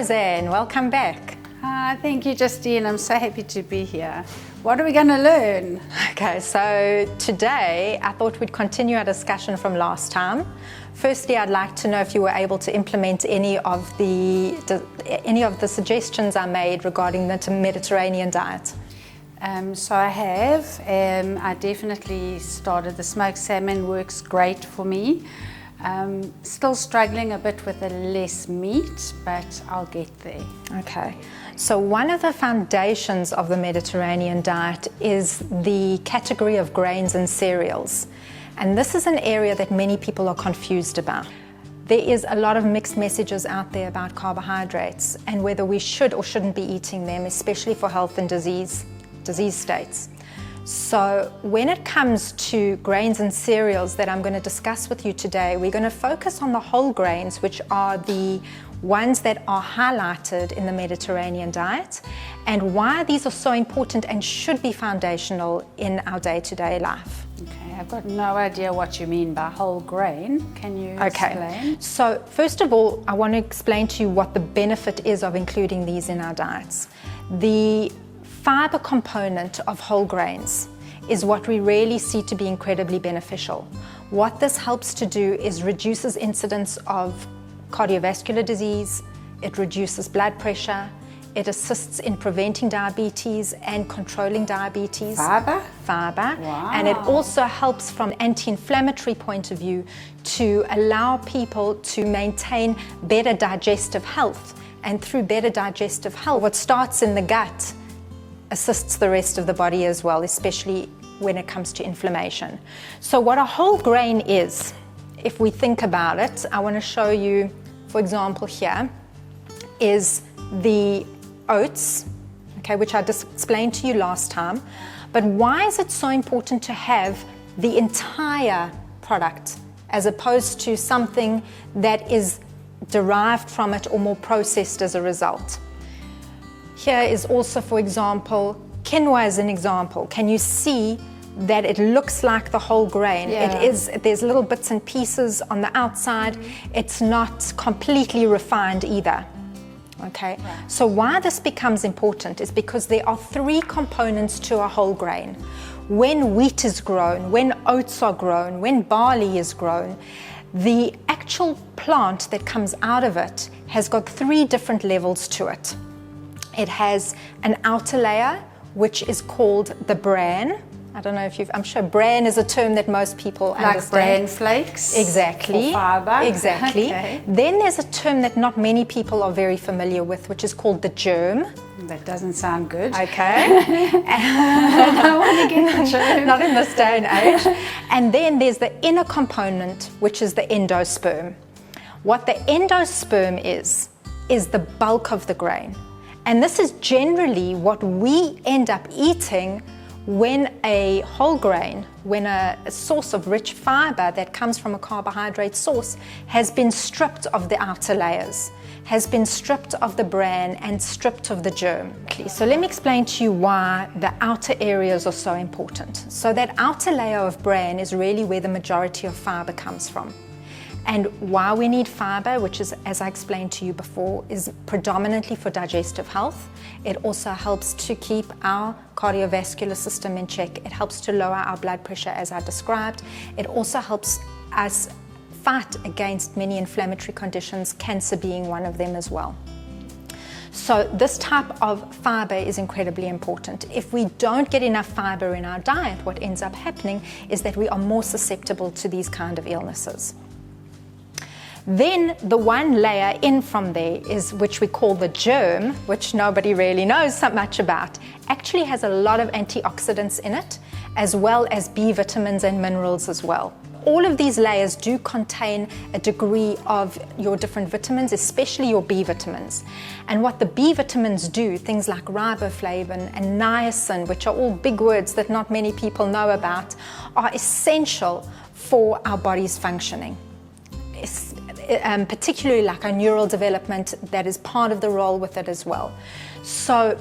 Roseanne, welcome back. Thank you, Justine. I'm so happy to be here. What are we going to learn? Okay, so today I thought we'd continue our discussion from last time. Firstly, I'd like to know if you were able to implement any of the suggestions I made regarding the Mediterranean diet. So I have. I definitely started the smoked salmon, works great for me. Still struggling a bit with the less meat, but I'll get there. Okay, so one of the foundations of the Mediterranean diet is the category of grains and cereals. And this is an area that many people are confused about. There is a lot of mixed messages out there about carbohydrates and whether we should or shouldn't be eating them, especially for health and disease states. So when it comes to grains and cereals that I'm going to discuss with you today, we're going to focus on the whole grains, which are the ones that are highlighted in the Mediterranean diet, and why these are so important and should be foundational in our day-to-day life. Okay, I've got no idea what you mean by whole grain. Can you explain? So first of all, I want to explain to you what the benefit is of including these in our diets. The fiber component of whole grains is what we really see to be incredibly beneficial. What this helps to do is reduces incidence of cardiovascular disease, it reduces blood pressure, it assists in preventing diabetes and controlling diabetes. Fiber? Wow. And it also helps from an anti-inflammatory point of view to allow people to maintain better digestive health. And through better digestive health, what starts in the gut assists the rest of the body as well, especially when it comes to inflammation. So what a whole grain is, if we think about it, I want to show you, for example, here is the oats, okay, which I just explained to you last time. But why is it so important to have the entire product as opposed to something that is derived from it or more processed as a result? Here is also, for example, quinoa as an example. Can you see that it looks like the whole grain? Yeah. There's little bits and pieces on the outside. It's not completely refined either. Okay, right. So why this becomes important is because there are three components to a whole grain. When wheat is grown, when oats are grown, when barley is grown, the actual plant that comes out of it has got three different levels to it. It has an outer layer, which is called the bran. I don't know if I'm sure bran is a term that most people understand. Like bran flakes? Exactly. For fiber? Exactly. Okay. Then there's a term that not many people are very familiar with, which is called the germ. That doesn't sound good. Okay. I don't want to get the germ. Not in this day and age. And then there's the inner component, which is the endosperm. What the endosperm is the bulk of the grain. And this is generally what we end up eating when a whole grain, when a source of rich fiber that comes from a carbohydrate source has been stripped of the outer layers, has been stripped of the bran and stripped of the germ. So let me explain to you why the outer areas are so important. So that outer layer of bran is really where the majority of fiber comes from. And why we need fiber, which is, as I explained to you before, is predominantly for digestive health. It also helps to keep our cardiovascular system in check. It helps to lower our blood pressure, as I described. It also helps us fight against many inflammatory conditions, cancer being one of them as well. So this type of fiber is incredibly important. If we don't get enough fiber in our diet, what ends up happening is that we are more susceptible to these kind of illnesses. Then the one layer in from there is, which we call the germ, which nobody really knows so much about, actually has a lot of antioxidants in it, as well as B vitamins and minerals as well. All of these layers do contain a degree of your different vitamins, especially your B vitamins. And what the B vitamins do, things like riboflavin and niacin, which are all big words that not many people know about, are essential for our body's functioning. Particularly like our neural development, that is part of the role with it as well. So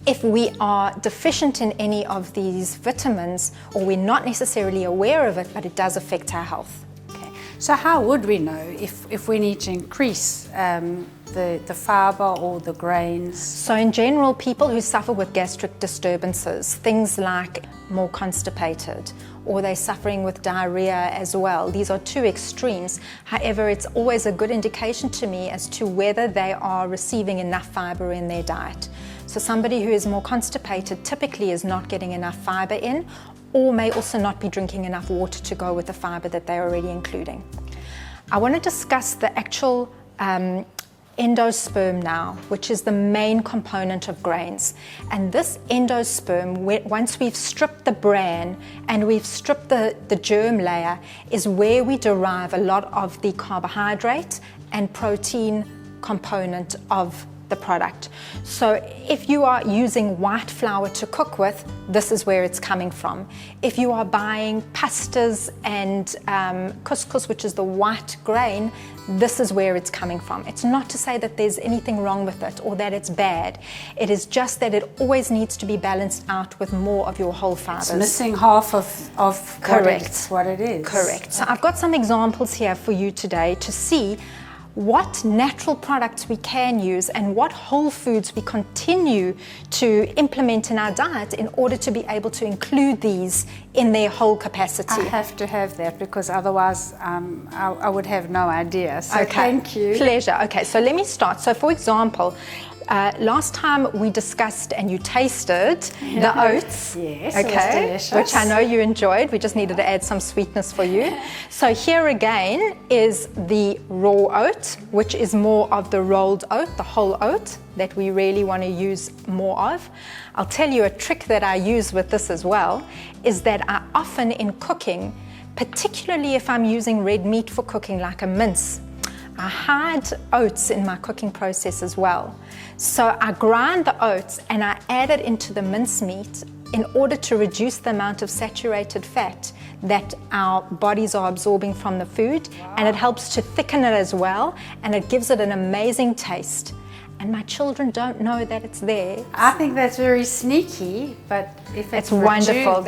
if we are deficient in any of these vitamins, or we're not necessarily aware of it, but it does affect our health. Okay. So how would we know if we need to increase the fibre or the grains? So in general, people who suffer with gastric disturbances, things like more constipated, or they're suffering with diarrhea as well. These are two extremes. However, it's always a good indication to me as to whether they are receiving enough fibre in their diet. So somebody who is more constipated typically is not getting enough fibre in, or may also not be drinking enough water to go with the fibre that they're already including. I want to discuss the actual endosperm now, which is the main component of grains. And this endosperm, once we've stripped the bran and we've stripped the germ layer, is where we derive a lot of the carbohydrate and protein component of the product. So if you are using white flour to cook with, this is where it's coming from. If you are buying pastas and couscous, which is the white grain, this is where it's coming from. It's not to say that there's anything wrong with it or that it's bad. It is just that it always needs to be balanced out with more of your whole fibers. It's missing half of Correct. what it is. Correct. So I've got some examples here for you today to see what natural products we can use and what whole foods we continue to implement in our diet in order to be able to include these in their whole capacity. I have to have that because otherwise I would have no idea. So okay. Thank you. Pleasure. Okay, so let me start. So for example, last time we discussed and you tasted the oats, yes, okay, it was delicious. Which I know you enjoyed. We just needed to add some sweetness for you. So here again is the raw oat, which is more of the rolled oat, the whole oat that we really want to use more of. I'll tell you a trick that I use with this as well, is that I often in cooking, particularly if I'm using red meat for cooking like a mince, I hide oats in my cooking process as well. So I grind the oats and I add it into the mincemeat in order to reduce the amount of saturated fat that our bodies are absorbing from the food. Wow. And it helps to thicken it as well, and it gives it an amazing taste. And my children don't know that it's there. I think that's very sneaky, but if it's wonderful.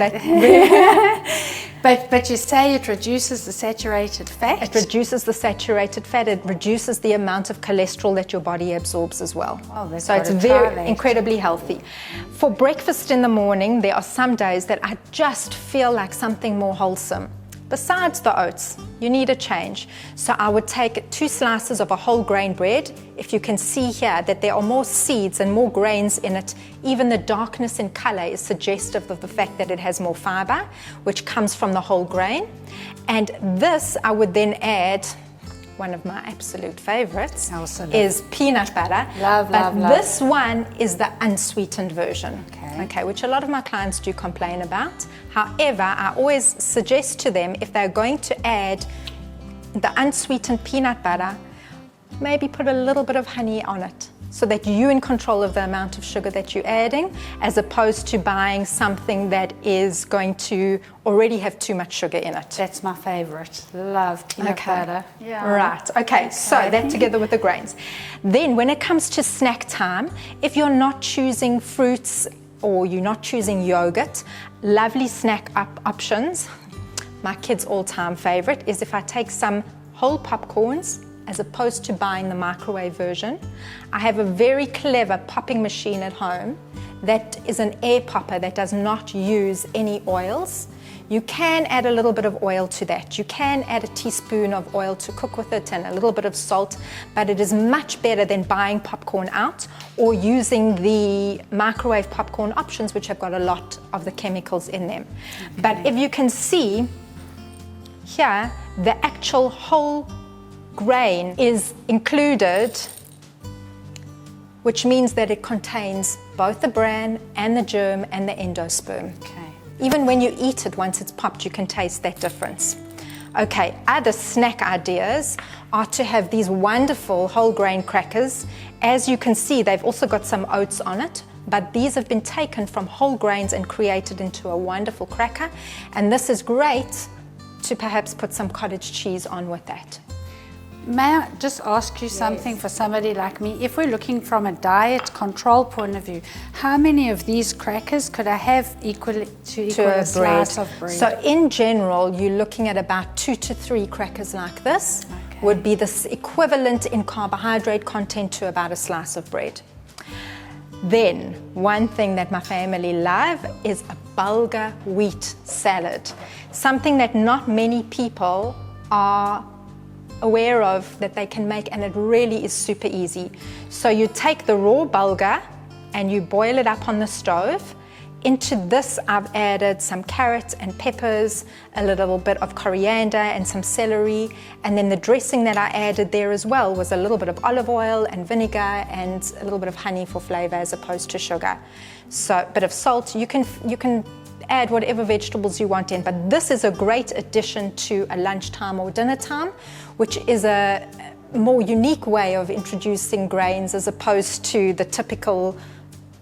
But you say it reduces the saturated fat? It reduces the saturated fat. It reduces the amount of cholesterol that your body absorbs as well. Oh, so it's very incredibly healthy. For breakfast in the morning, there are some days that I just feel like something more wholesome. Besides the oats, you need a change. So I would take 2 slices of a whole grain bread. If you can see here that there are more seeds and more grains in it, even the darkness in color is suggestive of the fact that it has more fiber, which comes from the whole grain. And this I would then add, one of my absolute favorites is peanut butter. Love. This one is the unsweetened version, okay, which a lot of my clients do complain about. However, I always suggest to them, if they're going to add the unsweetened peanut butter, maybe put a little bit of honey on it, so that you're in control of the amount of sugar that you're adding, as opposed to buying something that is going to already have too much sugar in it. That's my favorite. Love peanut butter. Yeah. Right. Okay. So that together with the grains. Then when it comes to snack time, if you're not choosing fruits or you're not choosing yogurt, lovely snack options. My kids' all-time favorite is if I take some whole popcorns, as opposed to buying the microwave version. I have a very clever popping machine at home that is an air popper that does not use any oils. You can add a little bit of oil to that. You can add a teaspoon of oil to cook with it and a little bit of salt, but it is much better than buying popcorn out or using the microwave popcorn options, which have got a lot of the chemicals in them. Okay. But if you can see here, the actual whole grain is included, which means that it contains both the bran and the germ and the endosperm. Okay. Even when you eat it, once it's popped, you can taste that difference. Okay, other snack ideas are to have these wonderful whole grain crackers. As you can see, they've also got some oats on it, but these have been taken from whole grains and created into a wonderful cracker. And this is great to perhaps put some cottage cheese on with that. May I just ask you something for somebody like me? If we're looking from a diet control point of view, how many of these crackers could I have equal a slice of bread? So in general, you're looking at about 2 to 3 crackers like this. Okay. Would be the equivalent in carbohydrate content to about a slice of bread. Then, one thing that my family love is a Bulgar wheat salad. Something that not many people are aware of that they can make, and it really is super easy. So you take the raw bulgur and you boil it up on the stove. Into this I've added some carrots and peppers, a little bit of coriander and some celery, and then the dressing that I added there as well was a little bit of olive oil and vinegar and a little bit of honey for flavor as opposed to sugar. So a bit of salt. You can add whatever vegetables you want in, but this is a great addition to a lunchtime or dinner time, which is a more unique way of introducing grains as opposed to the typical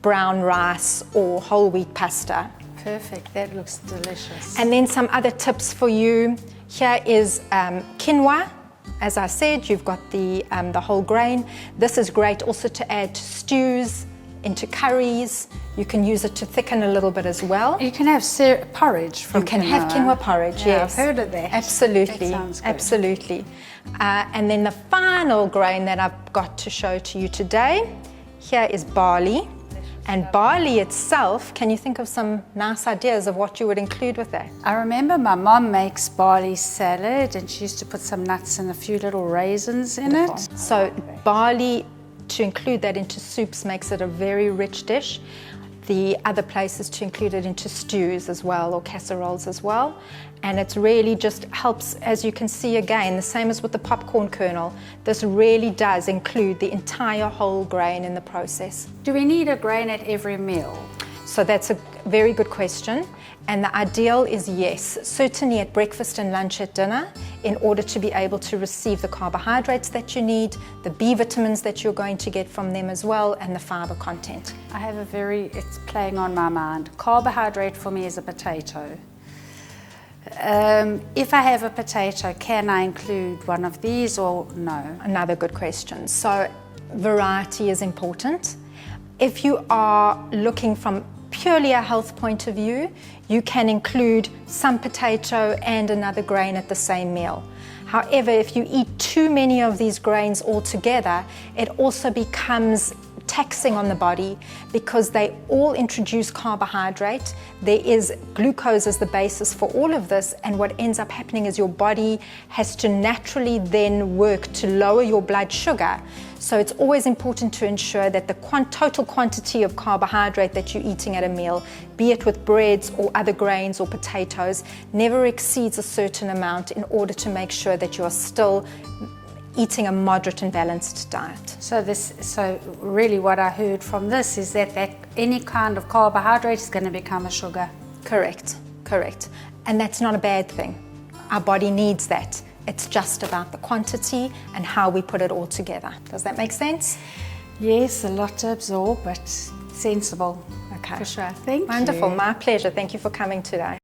brown rice or whole wheat pasta. Perfect, that looks delicious. And then some other tips for you. Here is quinoa. As I said, you've got the whole grain. This is great also to add to stews, into curries. You can use it to thicken a little bit as well. You can have porridge from You can quinoa. have quinoa porridge, Yeah, yes. I've heard of that. Absolutely, That sounds good. absolutely. And then the final grain that I've got to show to you today, here is barley. And barley itself, can you think of some nice ideas of what you would include with that? I remember my mom makes barley salad and she used to put some nuts and a few little raisins in it. So barley, to include that into soups makes it a very rich dish. The other place is to include it into stews as well, or casseroles as well. And it really just helps, as you can see again, the same as with the popcorn kernel, this really does include the entire whole grain in the process. Do we need a grain at every meal? So that's a very good question. And the ideal is yes, certainly at breakfast and lunch at dinner, in order to be able to receive the carbohydrates that you need, the B vitamins that you're going to get from them as well, and the fiber content. I have it's playing on my mind. Carbohydrate for me is a potato. If I have a potato, can I include one of these or no? Another good question. So variety is important. If you are looking from purely a health point of view, you can include some potato and another grain at the same meal. However, if you eat too many of these grains all together, it also becomes taxing on the body because they all introduce carbohydrate. There is glucose as the basis for all of this, and what ends up happening is your body has to naturally then work to lower your blood sugar. So it's always important to ensure that the total quantity of carbohydrate that you're eating at a meal, be it with breads or other grains or potatoes, never exceeds a certain amount in order to make sure that you are still eating a moderate and balanced diet. So really what I heard from this is that any kind of carbohydrate is going to become a sugar. Correct. And that's not a bad thing. Our body needs that. It's just about the quantity and how we put it all together. Does that make sense? Yes, a lot to absorb, but sensible. Okay. For sure. Thank you. Wonderful. My pleasure. Thank you for coming today.